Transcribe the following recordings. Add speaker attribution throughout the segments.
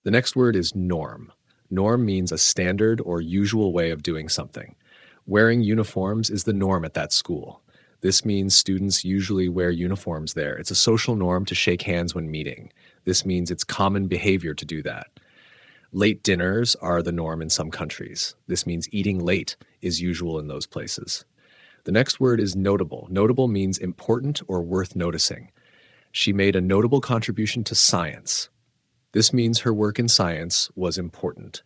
Speaker 1: The next word is norm. Norm means a standard or usual way of doing something. Wearing uniforms is the norm at that school. This means students usually wear uniforms there. It's a social norm to shake hands when meeting. This means it's common behavior to do that. Late dinners are the norm in some countries. This means eating late is usual in those places. The next word is notable. Notable means important or worth noticing. She made a notable contribution to science. This means her work in science was important.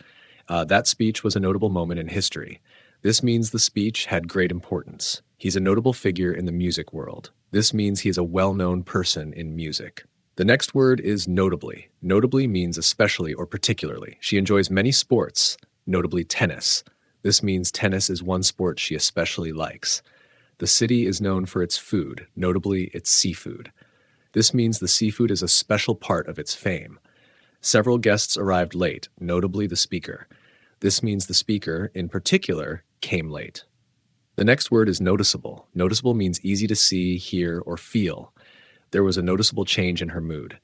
Speaker 1: That speech was a notable moment in history. This means the speech had great importance. He's a notable figure in the music world. This means he is a well-known person in music. The next word is notably. Notably means especially or particularly. She enjoys many sports, notably tennis. This means tennis is one sport she especially likes. The city is known for its food, notably its seafood. This means the seafood is a special part of its fame. Several guests arrived late, notably the speaker. This means the speaker, in particular, came late. The next word is noticeable. Noticeable means easy to see, hear, or feel. There was a noticeable change in her mood.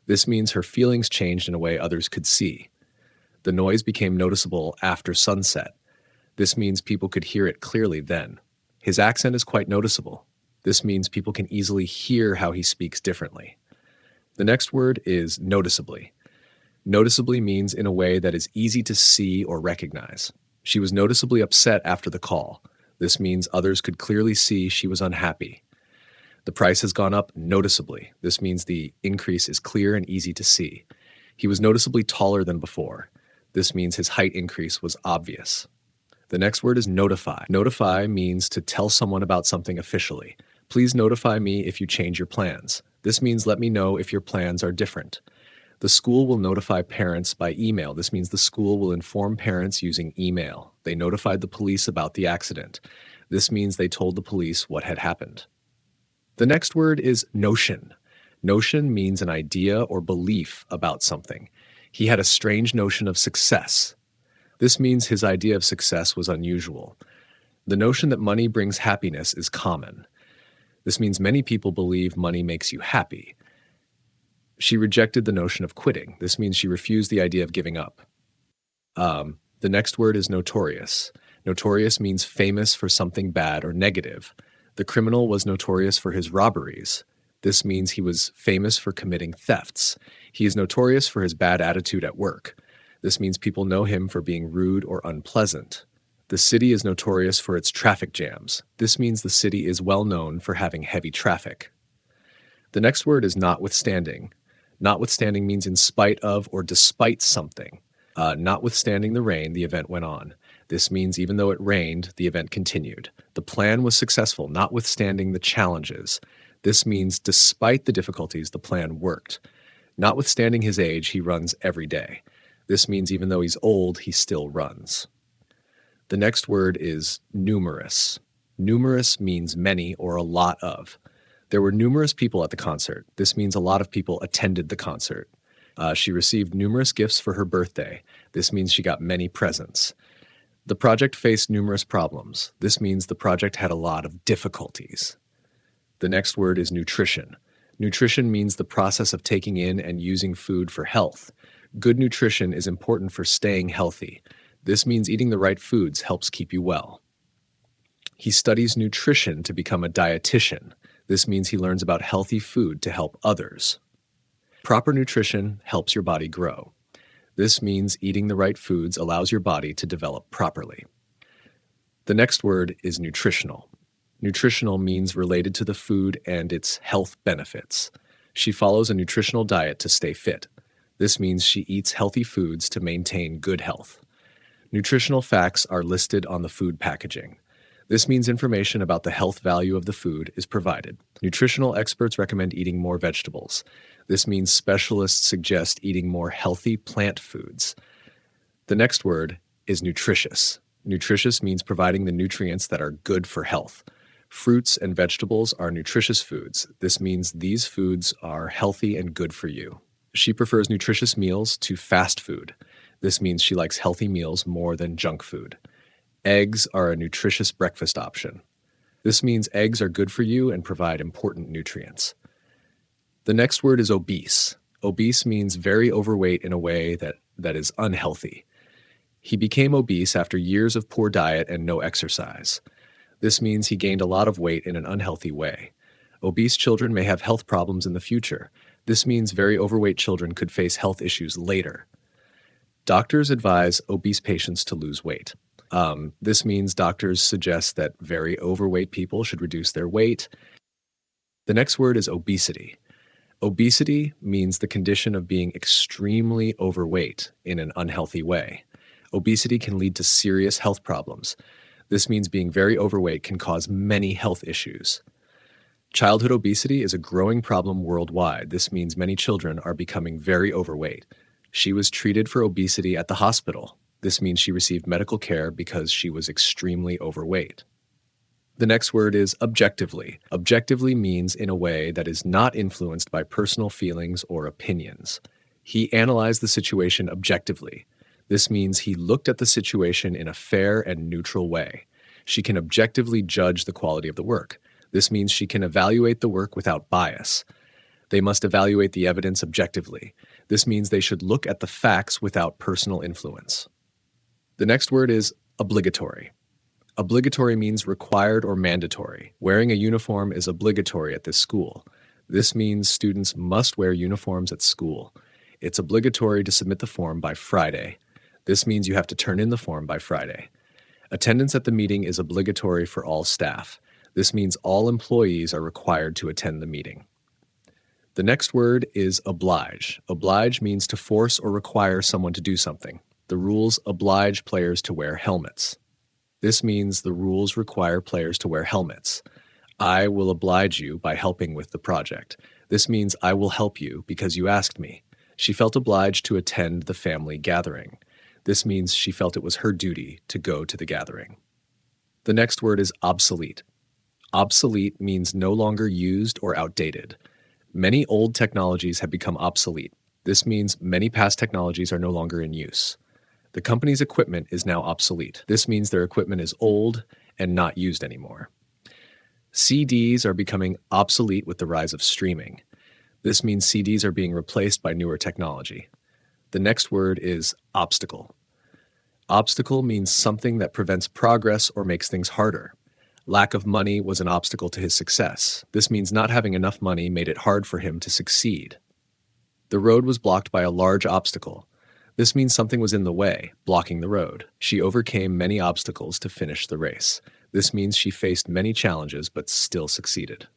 Speaker 1: This means her feelings changed in a way others could see. The noise became noticeable after sunset. This means people could hear it clearly then. His accent is quite noticeable. This means people can easily hear how he speaks differently. The next word is noticeably. Noticeably means in a way that is easy to see or recognize. She was noticeably upset after the call. This means others could clearly see she was unhappy. The price has gone up noticeably. This means the increase is clear and easy to see. He was noticeably taller than before. This means his height increase was obvious. The next word is notify. Notify means to tell someone about something officially. Please notify me if you change your plans. This means let me know if your plans are different. The school will notify parents by email. This means the school will inform parents using email. They notified the police about the accident. This means they told the police what had happened. The next word is notion. Notion means an idea or belief about something. He had a strange notion of success. This means his idea of success was unusual. The notion that money brings happiness is common. This means many people believe money makes you happy. She rejected the notion of quitting. This means she refused the idea of giving up. The next word is notorious. Notorious means famous for something bad or negative. The criminal was notorious for his robberies. This means he was famous for committing thefts. He is notorious for his bad attitude at work. This means people know him for being rude or unpleasant. The city is notorious for its traffic jams. This means the city is well known for having heavy traffic. The next word is notwithstanding. Notwithstanding means in spite of or despite something. Notwithstanding the rain, the event went on. This means even though it rained, the event continued. The plan was successful, notwithstanding the challenges. This means despite the difficulties, the plan worked. Notwithstanding his age, he runs every day. This means even though he's old, he still runs. The next word is numerous. Numerous means many or a lot of. There were numerous people at the concert. This means a lot of people attended the concert. She received numerous gifts for her birthday. This means she got many presents. The project faced numerous problems. This means the project had a lot of difficulties. The next word is nutrition. Nutrition means the process of taking in and using food for health. Good nutrition is important for staying healthy. This means eating the right foods helps keep you well. He studies nutrition to become a dietitian. This means he learns about healthy food to help others. Proper nutrition helps your body grow. This means eating the right foods allows your body to develop properly. The next word is nutritional. Nutritional means related to the food and its health benefits. She follows a nutritional diet to stay fit. This means she eats healthy foods to maintain good health. Nutritional facts are listed on the food packaging. This means information about the health value of the food is provided. Nutritional experts recommend eating more vegetables. This means specialists suggest eating more healthy plant foods. The next word is nutritious. Nutritious means providing the nutrients that are good for health. Fruits and vegetables are nutritious foods. This means these foods are healthy and good for you. She prefers nutritious meals to fast food. This means she likes healthy meals more than junk food. Eggs are a nutritious breakfast option. This means eggs are good for you and provide important nutrients. The next word is obese. Obese means very overweight in a way that is unhealthy. He became obese after years of poor diet and no exercise. This means he gained a lot of weight in an unhealthy way. Obese children may have health problems in the future. This means very overweight children could face health issues later. Doctors advise obese patients to lose weight. This means doctors suggest that very overweight people should reduce their weight. The next word is obesity. Obesity means the condition of being extremely overweight in an unhealthy way. Obesity can lead to serious health problems. This means being very overweight can cause many health issues. Childhood obesity is a growing problem worldwide. This means many children are becoming very overweight. She was treated for obesity at the hospital. This means she received medical care because she was extremely overweight. The next word is objectively. Objectively means in a way that is not influenced by personal feelings or opinions. He analyzed the situation objectively. This means he looked at the situation in a fair and neutral way. She can objectively judge the quality of the work. This means she can evaluate the work without bias. They must evaluate the evidence objectively. This means they should look at the facts without personal influence. The next word is obligatory. Obligatory means required or mandatory. Wearing a uniform is obligatory at this school. This means students must wear uniforms at school. It's obligatory to submit the form by Friday. This means you have to turn in the form by Friday. Attendance at the meeting is obligatory for all staff. This means all employees are required to attend the meeting. The next word is oblige. Oblige means to force or require someone to do something. The rules oblige players to wear helmets. This means the rules require players to wear helmets. I will oblige you by helping with the project. This means I will help you because you asked me. She felt obliged to attend the family gathering. This means she felt it was her duty to go to the gathering. The next word is obsolete. Obsolete means no longer used or outdated. Many old technologies have become obsolete. This means many past technologies are no longer in use. The company's equipment is now obsolete. This means their equipment is old and not used anymore. CDs are becoming obsolete with the rise of streaming. This means CDs are being replaced by newer technology. The next word is obstacle. Obstacle means something that prevents progress or makes things harder. Lack of money was an obstacle to his success. This means not having enough money made it hard for him to succeed. The road was blocked by a large obstacle. This means something was in the way, blocking the road. She overcame many obstacles to finish the race. This means she faced many challenges but still succeeded.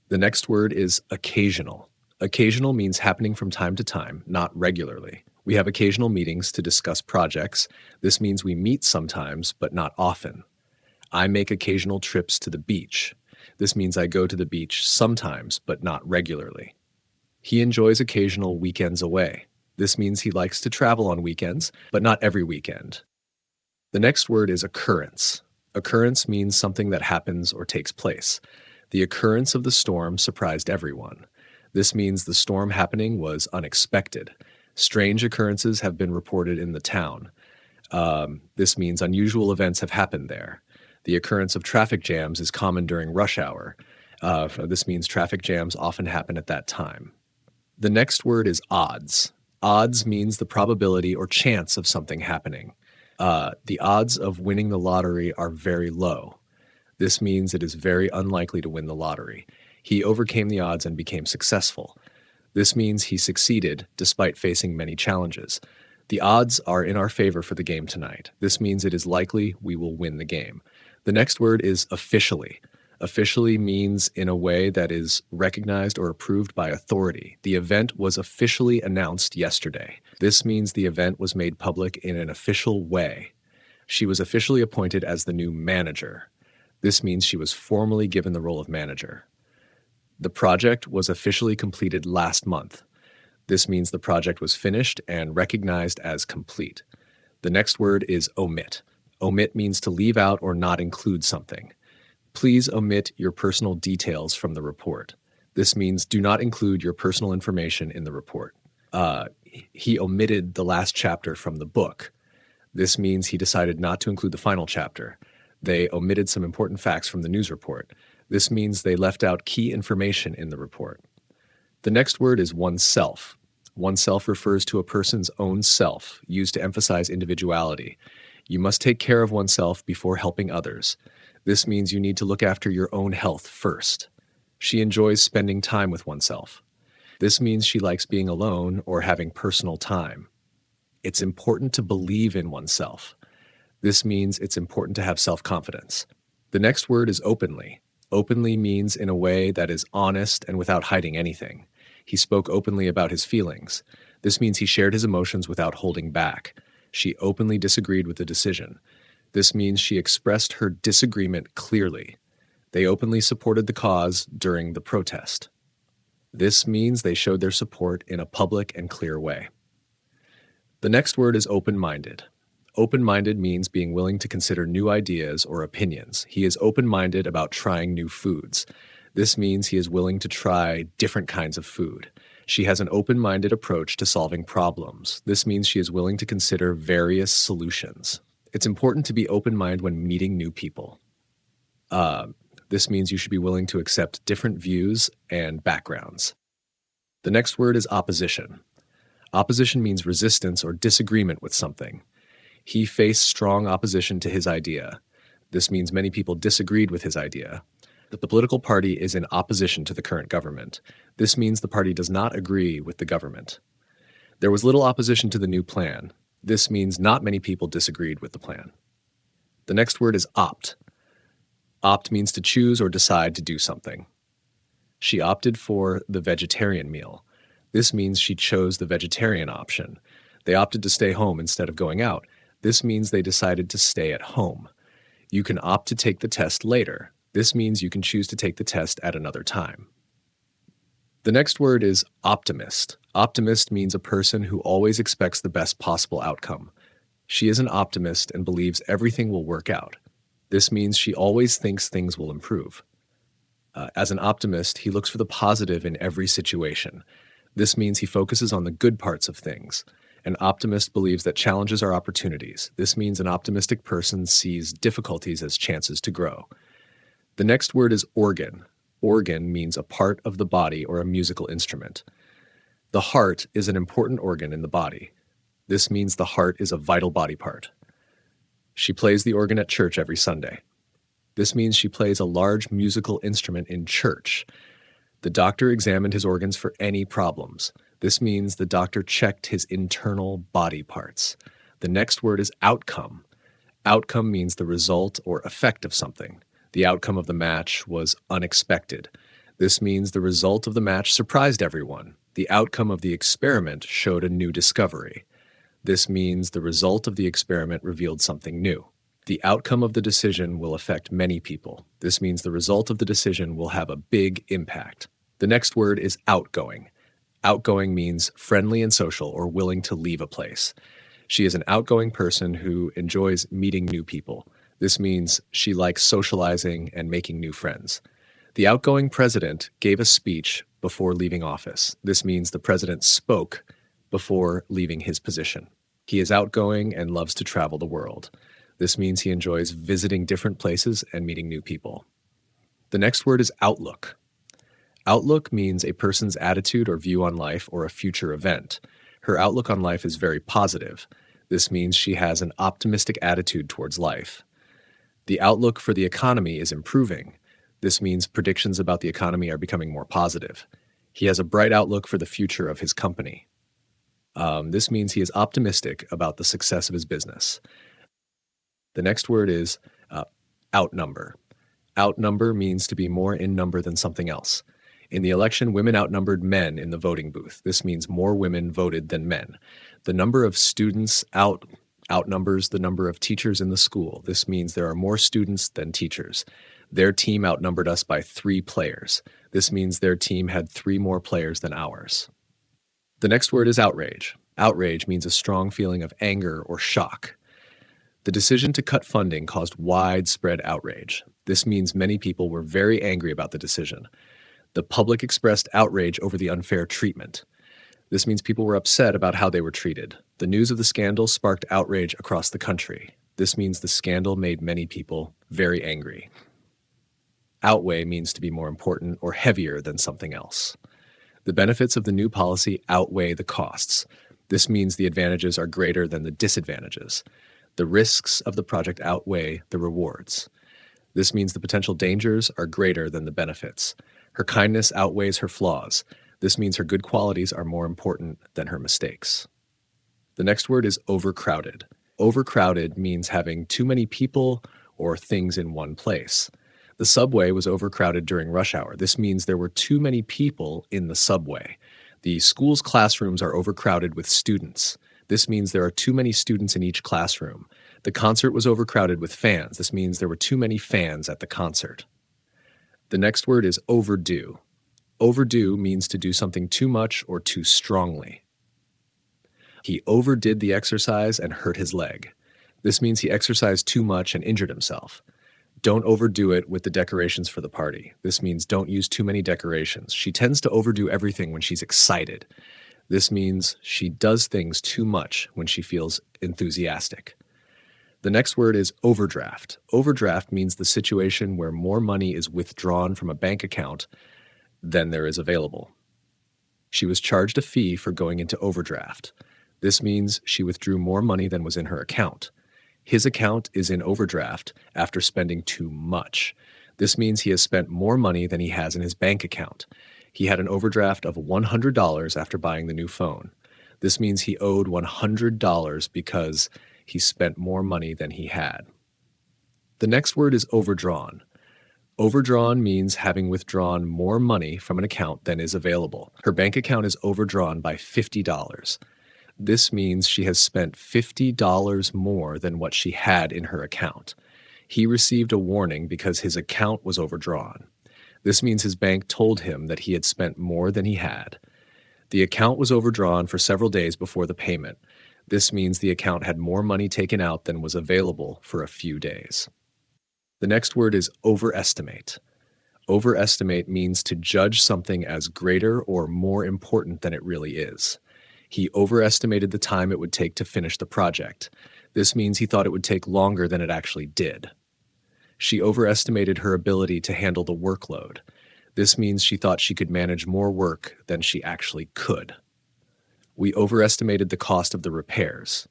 Speaker 1: The next word is occasional. Occasional means happening from time to time, not regularly. We have occasional meetings to discuss projects. This means we meet sometimes but not often. I make occasional trips to the beach. This means I go to the beach sometimes, but not regularly. He enjoys occasional weekends away. This means he likes to travel on weekends, but not every weekend. The next word is occurrence. Occurrence means something that happens or takes place. The occurrence of the storm surprised everyone. This means the storm happening was unexpected. Strange occurrences have been reported in the town. This means unusual events have happened there. The occurrence of traffic jams is common during rush hour. This means traffic jams often happen at that time. The next word is odds. Odds means the probability or chance of something happening. The odds of winning the lottery are very low. This means it is very unlikely to win the lottery. He overcame the odds and became successful. This means he succeeded despite facing many challenges. The odds are in our favor for the game tonight. This means it is likely we will win the game. The next word is officially. Officially means in a way that is recognized or approved by authority. The event was officially announced yesterday. This means the event was made public in an official way. She was officially appointed as the new manager. This means she was formally given the role of manager. The project was officially completed last month. This means the project was finished and recognized as complete. The next word is omit. Omit means to leave out or not include something. Please omit your personal details from the report. This means do not include your personal information in the report. He omitted the last chapter from the book. This means he decided not to include the final chapter. They omitted some important facts from the news report. This means they left out key information in the report. The next word is oneself. Oneself refers to a person's own self, used to emphasize individuality. You must take care of oneself before helping others. This means you need to look after your own health first. She enjoys spending time with oneself. This means she likes being alone or having personal time. It's important to believe in oneself. This means it's important to have self-confidence. The next word is openly. Openly means in a way that is honest and without hiding anything. He spoke openly about his feelings. This means he shared his emotions without holding back. She openly disagreed with the decision. This means she expressed her disagreement clearly. They openly supported the cause during the protest. This means they showed their support in a public and clear way. The next word is open-minded. Open-minded means being willing to consider new ideas or opinions. He is open-minded about trying new foods. This means he is willing to try different kinds of food. She has an open-minded approach to solving problems. This means she is willing to consider various solutions. It's important to be open-minded when meeting new people. This means you should be willing to accept different views and backgrounds. The next word is opposition. Opposition means resistance or disagreement with something. He faced strong opposition to his idea. This means many people disagreed with his idea. The political party is in opposition to the current government. This means the party does not agree with the government. There was little opposition to the new plan. This means not many people disagreed with the plan. The next word is opt. Opt means to choose or decide to do something. She opted for the vegetarian meal. This means she chose the vegetarian option. They opted to stay home instead of going out. This means they decided to stay at home. You can opt to take the test later. This means you can choose to take the test at another time. The next word is optimist. Optimist means a person who always expects the best possible outcome. She is an optimist and believes everything will work out. This means she always thinks things will improve. As an optimist, he looks for the positive in every situation. This means he focuses on the good parts of things. An optimist believes that challenges are opportunities. This means an optimistic person sees difficulties as chances to grow. The next word is organ. Organ means a part of the body or a musical instrument. The heart is an important organ in the body. This means the heart is a vital body part. She plays the organ at church every Sunday. This means she plays a large musical instrument in church. The doctor examined his organs for any problems. This means the doctor checked his internal body parts. The next word is outcome. Outcome means the result or effect of something. The outcome of the match was unexpected. This means the result of the match surprised everyone. The outcome of the experiment showed a new discovery. This means the result of the experiment revealed something new. The outcome of the decision will affect many people. This means the result of the decision will have a big impact. The next word is outgoing. Outgoing means friendly and social or willing to leave a place. She is an outgoing person who enjoys meeting new people. This means she likes socializing and making new friends. The outgoing president gave a speech before leaving office. This means the president spoke before leaving his position. He is outgoing and loves to travel the world. This means he enjoys visiting different places and meeting new people. The next word is outlook. Outlook means a person's attitude or view on life or a future event. Her outlook on life is very positive. This means she has an optimistic attitude towards life. The outlook for the economy is improving. This means predictions about the economy are becoming more positive. He has a bright outlook for the future of his company. This means he is optimistic about the success of his business. The next word is outnumber. Outnumber means to be more in number than something else. In the election, women outnumbered men in the voting booth. This means more women voted than men. The number of students outnumbers the number of teachers in the school. This means there are more students than teachers. Their team outnumbered us by 3 players. This means their team had 3 more players than ours. The next word is outrage. Outrage means a strong feeling of anger or shock. The decision to cut funding caused widespread outrage. This means many people were very angry about the decision. The public expressed outrage over the unfair treatment. This means people were upset about how they were treated. The news of the scandal sparked outrage across the country. This means the scandal made many people very angry. Outweigh means to be more important or heavier than something else. The benefits of the new policy outweigh the costs. This means the advantages are greater than the disadvantages. The risks of the project outweigh the rewards. This means the potential dangers are greater than the benefits. Her kindness outweighs her flaws. This means her good qualities are more important than her mistakes. The next word is overcrowded. Overcrowded means having too many people or things in one place. The subway was overcrowded during rush hour. This means there were too many people in the subway. The school's classrooms are overcrowded with students. This means there are too many students in each classroom. The concert was overcrowded with fans. This means there were too many fans at the concert. The next word is overdue. Overdue means to do something too much or too strongly. He overdid the exercise and hurt his leg. This means he exercised too much and injured himself. Don't overdo it with the decorations for the party. This means don't use too many decorations. She tends to overdo everything when she's excited. This means she does things too much when she feels enthusiastic. The next word is overdraft. Overdraft means the situation where more money is withdrawn from a bank account than there is available. She was charged a fee for going into overdraft. This means she withdrew more money than was in her account. His account is in overdraft after spending too much. This means he has spent more money than he has in his bank account. He had an overdraft of $100 after buying the new phone. This means he owed $100 because he spent more money than he had. The next word is overdrawn. Overdrawn means having withdrawn more money from an account than is available. Her bank account is overdrawn by $50. This means she has spent $50 more than what she had in her account. He received a warning because his account was overdrawn. This means his bank told him that he had spent more than he had. The account was overdrawn for several days before the payment. This means the account had more money taken out than was available for a few days. The next word is overestimate. Overestimate means to judge something as greater or more important than it really is. He overestimated the time it would take to finish the project. This means he thought it would take longer than it actually did. She overestimated her ability to handle the workload. This means she thought she could manage more work than she actually could. We overestimated the cost of the repairs.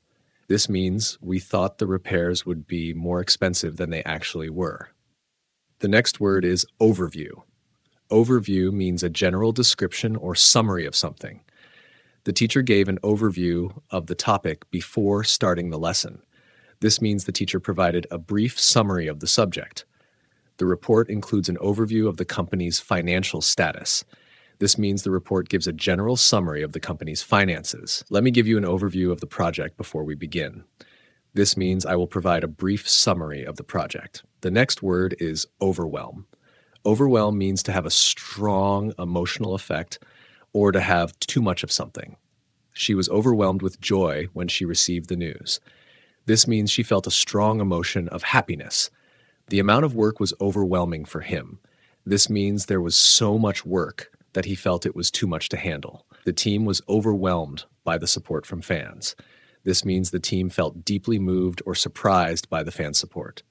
Speaker 1: This means we thought the repairs would be more expensive than they actually were. The next word is overview. Overview means a general description or summary of something. The teacher gave an overview of the topic before starting the lesson. This means the teacher provided a brief summary of the subject. The report includes an overview of the company's financial status. This means the report gives a general summary of the company's finances. Let me give you an overview of the project before we begin. This means I will provide a brief summary of the project. The next word is overwhelm. Overwhelm means to have a strong emotional effect or to have too much of something. She was overwhelmed with joy when she received the news. This means she felt a strong emotion of happiness. The amount of work was overwhelming for him. This means there was so much work that he felt it was too much to handle. The team was overwhelmed by the support from fans. This means the team felt deeply moved or surprised by the fan support.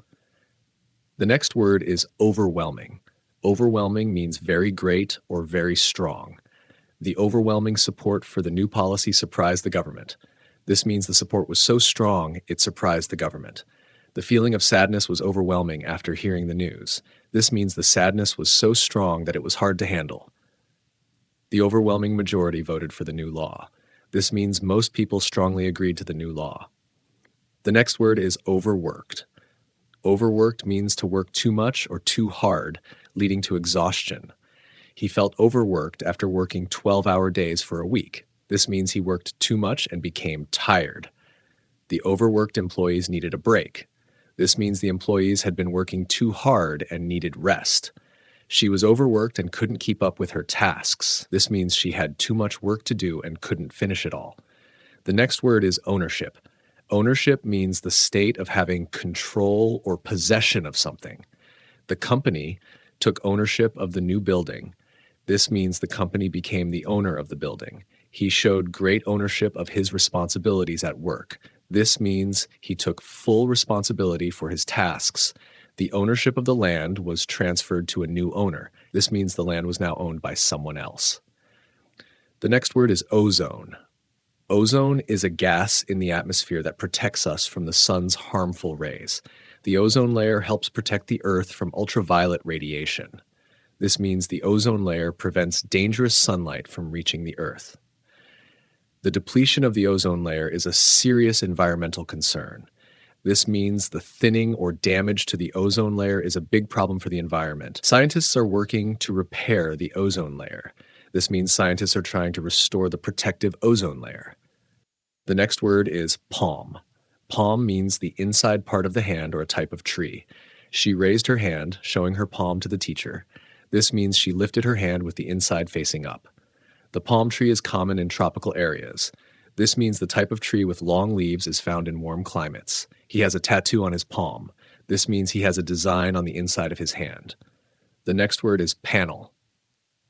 Speaker 1: The next word is overwhelming. Overwhelming means very great or very strong. The overwhelming support for the new policy surprised the government. This means the support was so strong it surprised the government. The feeling of sadness was overwhelming after hearing the news. This means the sadness was so strong that it was hard to handle. The overwhelming majority voted for the new law. This means most people strongly agreed to the new law. The next word is overworked. Overworked means to work too much or too hard, leading to exhaustion. He felt overworked after working 12-hour days for a week. This means he worked too much and became tired. The overworked employees needed a break. This means the employees had been working too hard and needed rest. She was overworked and couldn't keep up with her tasks. This means she had too much work to do and couldn't finish it all. The next word is ownership. Ownership means the state of having control or possession of something. The company took ownership of the new building. This means the company became the owner of the building. He showed great ownership of his responsibilities at work. This means he took full responsibility for his tasks. The ownership of the land was transferred to a new owner. This means the land was now owned by someone else. The next word is ozone. Ozone is a gas in the atmosphere that protects us from the sun's harmful rays. The ozone layer helps protect the Earth from ultraviolet radiation. This means the ozone layer prevents dangerous sunlight from reaching the Earth. The depletion of the ozone layer is a serious environmental concern. This means the thinning or damage to the ozone layer is a big problem for the environment. Scientists are working to repair the ozone layer. This means scientists are trying to restore the protective ozone layer. The next word is palm. Palm means the inside part of the hand or a type of tree. She raised her hand, showing her palm to the teacher. This means she lifted her hand with the inside facing up. The palm tree is common in tropical areas. This means the type of tree with long leaves is found in warm climates. He has a tattoo on his palm. This means he has a design on the inside of his hand. The next word is panel.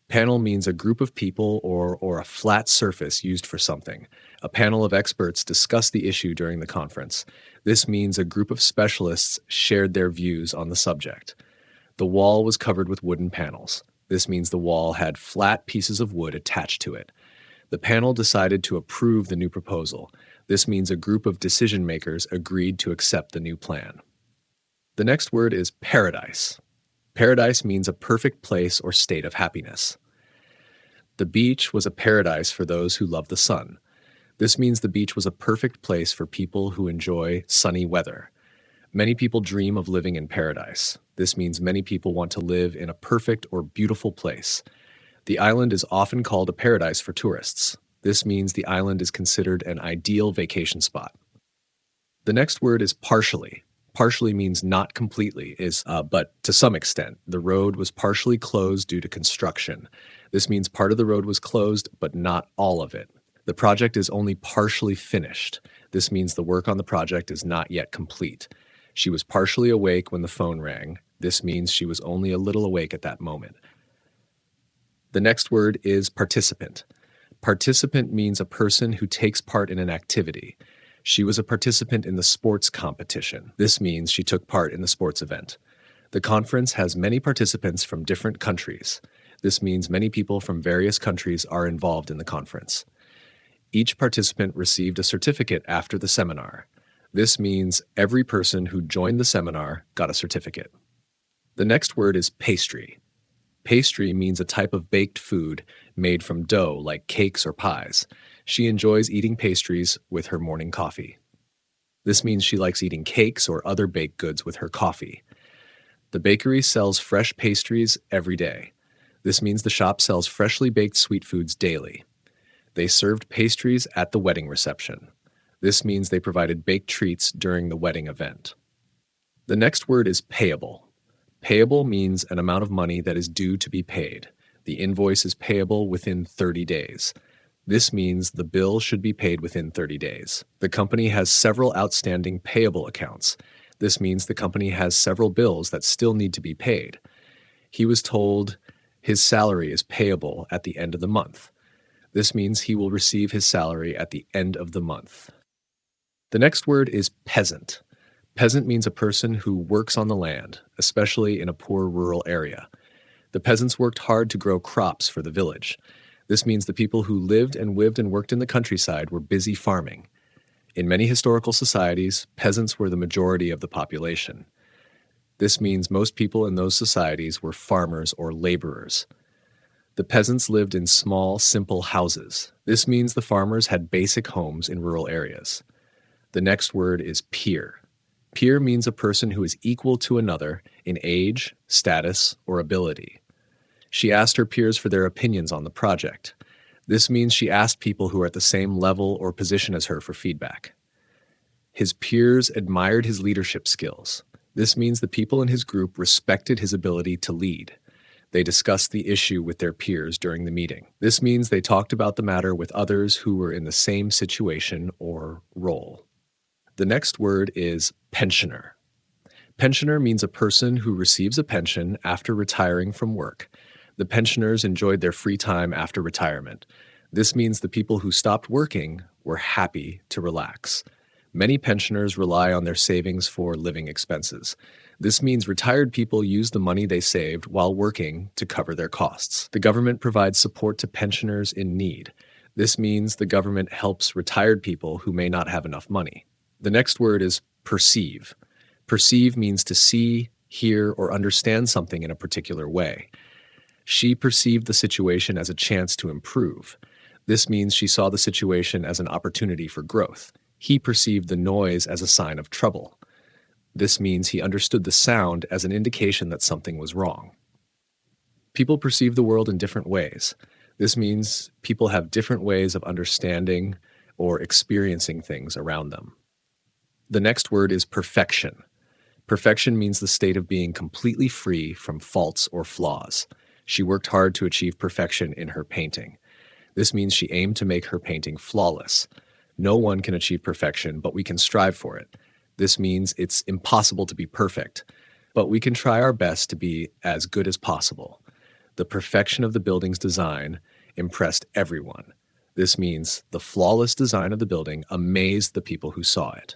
Speaker 1: Panel means a group of people or a flat surface used for something. A panel of experts discussed the issue during the conference. This means a group of specialists shared their views on the subject. The wall was covered with wooden panels. This means the wall had flat pieces of wood attached to it. The panel decided to approve the new proposal. This means a group of decision makers agreed to accept the new plan. The next word is paradise. Paradise means a perfect place or state of happiness. The beach was a paradise for those who love the sun. This means the beach was a perfect place for people who enjoy sunny weather. Many people dream of living in paradise. This means many people want to live in a perfect or beautiful place. The island is often called a paradise for tourists. This means the island is considered an ideal vacation spot. The next word is partially. Partially means not completely, but to some extent. The road was partially closed due to construction. This means part of the road was closed, but not all of it. The project is only partially finished. This means the work on the project is not yet complete. She was partially awake when the phone rang. This means she was only a little awake at that moment. The next word is participant. Participant means a person who takes part in an activity. She was a participant in the sports competition. This means she took part in the sports event. The conference has many participants from different countries. This means many people from various countries are involved in the conference. Each participant received a certificate after the seminar. This means every person who joined the seminar got a certificate. The next word is pastry. Pastry means a type of baked food made from dough like cakes or pies. She enjoys eating pastries with her morning coffee. This means she likes eating cakes or other baked goods with her coffee. The bakery sells fresh pastries every day. This means the shop sells freshly baked sweet foods daily. They served pastries at the wedding reception. This means they provided baked treats during the wedding event. The next word is payable. Payable means an amount of money that is due to be paid. The invoice is payable within 30 days. This means the bill should be paid within 30 days. The company has several outstanding payable accounts. This means the company has several bills that still need to be paid. He was told his salary is payable at the end of the month. This means he will receive his salary at the end of the month. The next word is peasant. Peasant means a person who works on the land, especially in a poor rural area. The peasants worked hard to grow crops for the village. This means the people who lived and worked in the countryside were busy farming. In many historical societies, peasants were the majority of the population. This means most people in those societies were farmers or laborers. The peasants lived in small, simple houses. This means the farmers had basic homes in rural areas. The next word is peer. Peer means a person who is equal to another in age, status, or ability. She asked her peers for their opinions on the project. This means she asked people who are at the same level or position as her for feedback. His peers admired his leadership skills. This means the people in his group respected his ability to lead. They discussed the issue with their peers during the meeting. This means they talked about the matter with others who were in the same situation or role. The next word is pensioner. Pensioner means a person who receives a pension after retiring from work. The pensioners enjoyed their free time after retirement. This means the people who stopped working were happy to relax. Many pensioners rely on their savings for living expenses. This means retired people use the money they saved while working to cover their costs. The government provides support to pensioners in need. This means the government helps retired people who may not have enough money. The next word is perceive. Perceive means to see, hear, or understand something in a particular way. She perceived the situation as a chance to improve. This means she saw the situation as an opportunity for growth. He perceived the noise as a sign of trouble. This means he understood the sound as an indication that something was wrong. People perceive the world in different ways. This means people have different ways of understanding or experiencing things around them. The next word is perfection. Perfection means the state of being completely free from faults or flaws. She worked hard to achieve perfection in her painting. This means she aimed to make her painting flawless. No one can achieve perfection, but we can strive for it. This means it's impossible to be perfect, but we can try our best to be as good as possible. The perfection of the building's design impressed everyone. This means the flawless design of the building amazed the people who saw it.